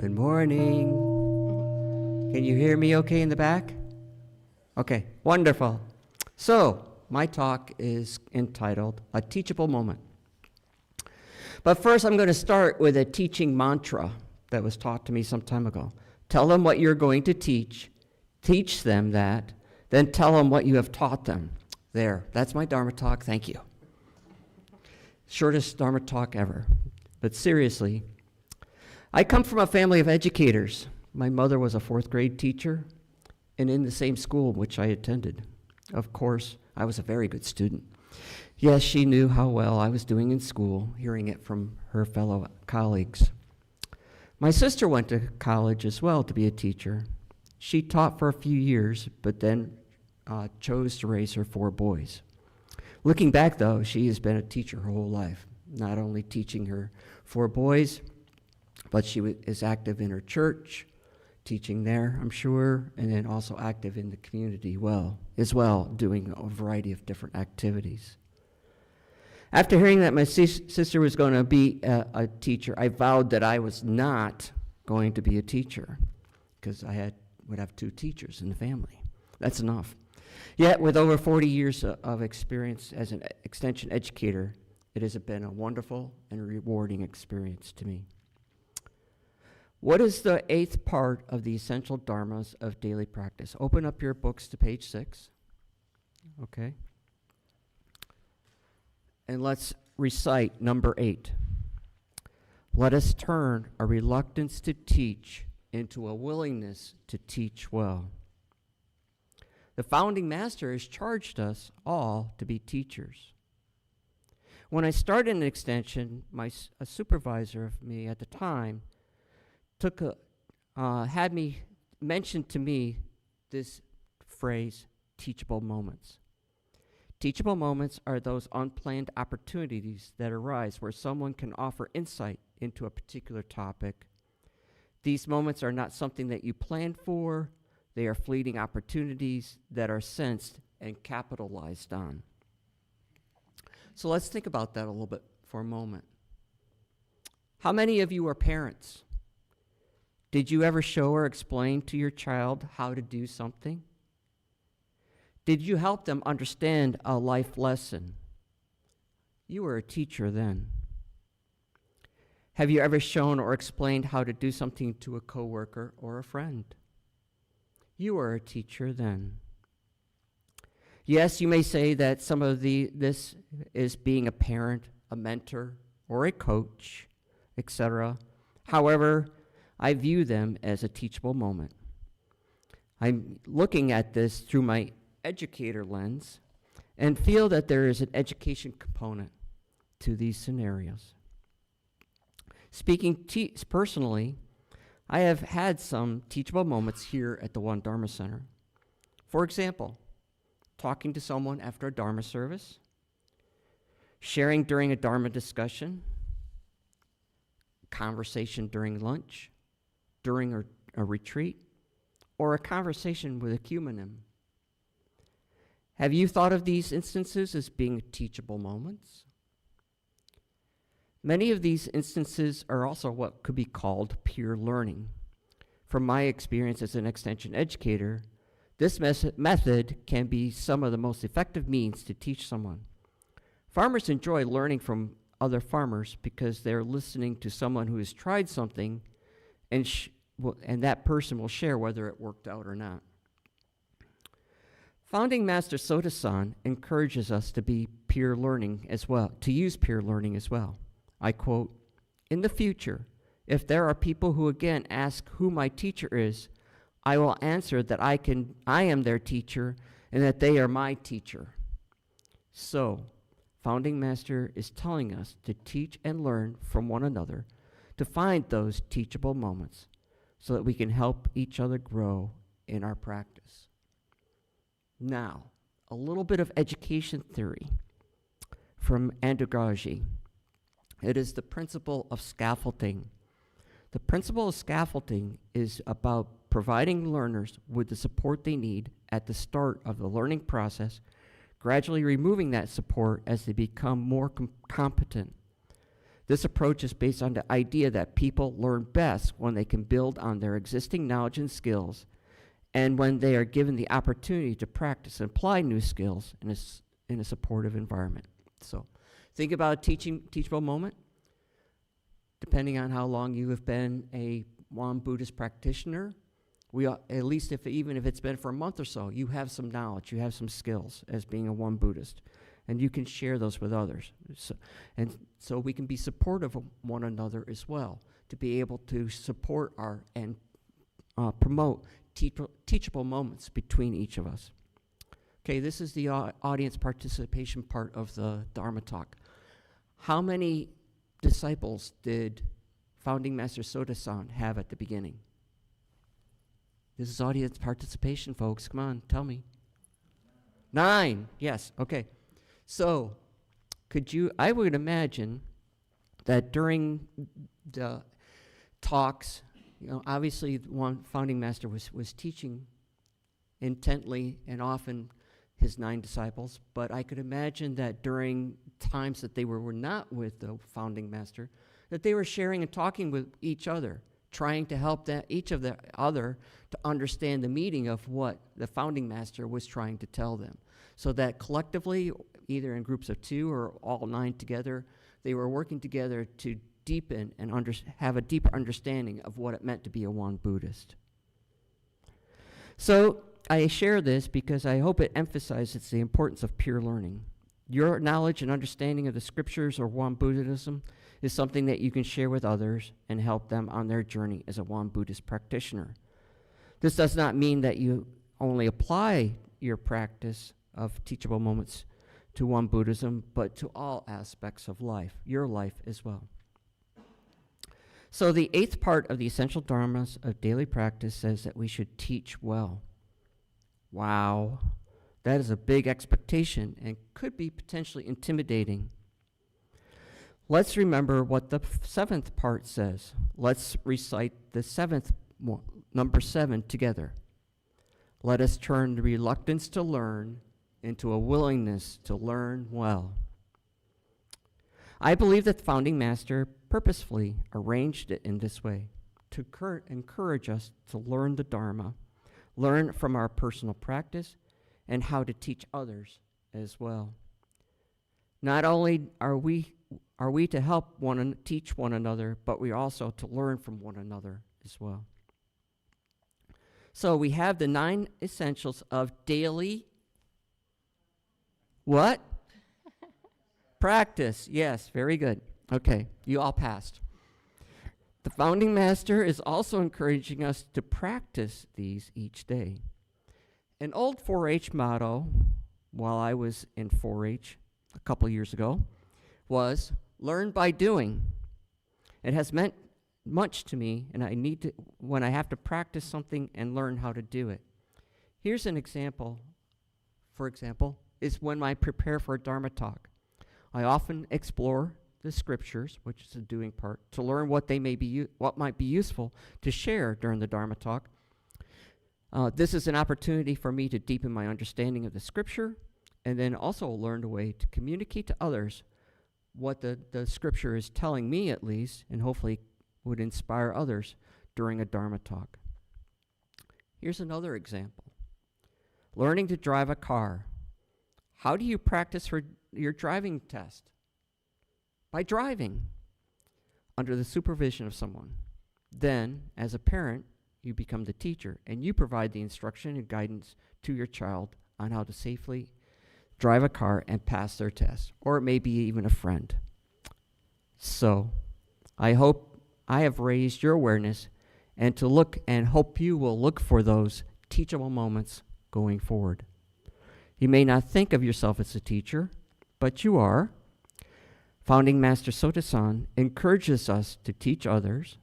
Good morning. Can you hear me okay in the back? Okay, wonderful. So, my talk is entitled A Teachable Moment. But first, I'm going to start with a teaching mantra that was taught to me some time ago. Tell them what you're going to teach them that, then tell them what you have taught them. There, that's my Dharma talk, thank you. Shortest Dharma talk ever. But seriously, I come from a family of educators. My mother was a fourth grade teacher, and in the same school which I attended. Of course, I was a very good student. Yes, she knew how well I was doing in school, hearing it from her fellow colleagues. My sister went to college as well to be a teacher. She taught for a few years, but then chose to raise her 4 boys. Looking back, though, she has been a teacher her whole life, not only teaching her 4 boys, but she is active in her church, teaching there, I'm sure, and then also active in the community as well, doing a variety of different activities. After hearing that my sister was going to be a teacher, I vowed that I was not going to be a teacher because I would have 2 teachers in the family. That's enough. Yet, with over 40 years of experience as an extension educator, it has been a wonderful and rewarding experience to me. What is the 8th part of the essential dharmas of daily practice? Open up your books to page 6. Okay. And let's recite number 8. Let us turn a reluctance to teach into a willingness to teach well. The founding master has charged us all to be teachers. When I started an extension, a supervisor of me at the time had me mention to me this phrase, teachable moments. Teachable moments are those unplanned opportunities that arise where someone can offer insight into a particular topic. These moments are not something that you planned for. They are fleeting opportunities that are sensed and capitalized on. So let's think about that a little bit for a moment. How many of you are parents? Did you ever show or explain to your child how to do something? Did you help them understand a life lesson? You were a teacher then. Have you ever shown or explained how to do something to a coworker or a friend? You were a teacher then. Yes, you may say that some of this is being a parent, a mentor, or a coach, etc. However, I view them as a teachable moment. I'm looking at this through my educator lens and feel that there is an education component to these scenarios. Speaking personally, I have had some teachable moments here at the One Dharma Center. For example, talking to someone after a Dharma service, sharing during a Dharma discussion, conversation during lunch, during a retreat, or a conversation with a cumonym. Have you thought of these instances as being teachable moments? Many of these instances are also what could be called peer learning. From my experience as an extension educator, this method can be some of the most effective means to teach someone. Farmers enjoy learning from other farmers because they're listening to someone who has tried something and that person will share whether it worked out or not. Founding Master Sotasan encourages us to be peer learning as well, to use peer learning as well. I quote, "In the future, if there are people who again ask who my teacher is, I will answer that I am their teacher and that they are my teacher." So, Founding Master is telling us to teach and learn from one another, to find those teachable moments so that we can help each other grow in our practice. Now, a little bit of education theory from andragogy. It is the principle of scaffolding. The principle of scaffolding is about providing learners with the support they need at the start of the learning process, gradually removing that support as they become more competent. This approach is based on the idea that people learn best when they can build on their existing knowledge and skills, and when they are given the opportunity to practice and apply new skills in a supportive environment. So think about a teachable moment. Depending on how long you have been a Won Buddhist practitioner, at least even if it's been for a month or so, you have some knowledge, you have some skills as being a Won Buddhist, and you can share those with others. So we can be supportive of one another as well, to be able to support and promote teachable moments between each of us. Okay, this is the audience participation part of the Dharma talk. How many disciples did Founding Master Sotasan have at the beginning? This is audience participation, folks. Come on, tell me. 9, yes, okay. So, I would imagine that during the talks, obviously one Founding Master was teaching intently and often his 9 disciples, but I could imagine that during times that they were not with the Founding Master, that they were sharing and talking with each other, trying to help each of the other to understand the meaning of what the Founding Master was trying to tell them. So that collectively, either in groups of 2 or all 9 together, they were working together to deepen and have a deeper understanding of what it meant to be a Won Buddhist. So I share this because I hope it emphasizes the importance of pure learning. Your knowledge and understanding of the scriptures or Won Buddhism is something that you can share with others and help them on their journey as a Won Buddhist practitioner. This does not mean that you only apply your practice of teachable moments to Won Buddhism, but to all aspects of life, your life as well. So the 8th part of the essential dharmas of daily practice says that we should teach well. Wow, that is a big expectation and could be potentially intimidating. Let's remember what the 7th part says. Let's recite the 7th, number 7 together. Let us turn the reluctance to learn into a willingness to learn well. I believe that the Founding Master purposefully arranged it in this way to encourage us to learn the Dharma, learn from our personal practice, and how to teach others as well. Not only are we to help teach one another, but we are also to learn from one another as well. So we have the 9 essentials of daily what? Practice. Yes, very good. Okay, you all passed. The Founding Master is also encouraging us to practice these each day. An old 4-H motto, while I was in 4-H a couple years ago, was learn by doing. It has meant much to me, and I need to, when I have to practice something and learn how to do it. Here's an example, for example, is when I prepare for a Dharma talk. I often explore the scriptures, which is the doing part, to learn what might be useful to share during the Dharma talk. This is an opportunity for me to deepen my understanding of the scripture, and then also learn a way to communicate to others what the scripture is telling me, at least, and hopefully would inspire others during a Dharma talk. Here's another example. Learning to drive a car. How do you practice for your driving test? By driving under the supervision of someone. Then, as a parent, you become the teacher, and you provide the instruction and guidance to your child on how to safely drive a car and pass their test, or it may be even a friend. So, I hope I have raised your awareness and hope you will look for those teachable moments going forward. You may not think of yourself as a teacher, but you are. Founding Master Sotasan encourages us to teach others,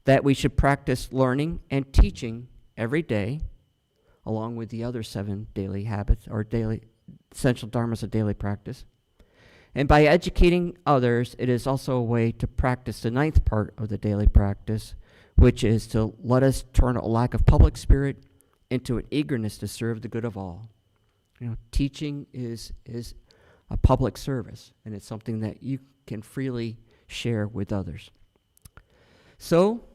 that we should practice learning and teaching every day, along with the other 7 daily habits or daily essential dharmas of daily practice. And by educating others, it is also a way to practice the 9th part of the daily practice, which is to let us turn a lack of public spirit into an eagerness to serve the good of all. Teaching is a public service, and it's something that you can freely share with others. So,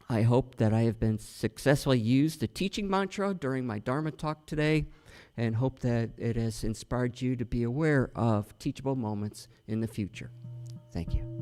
I hope that I have been successfully used the teaching mantra during my Dharma talk today, and hope that it has inspired you to be aware of teachable moments in the future. Thank you.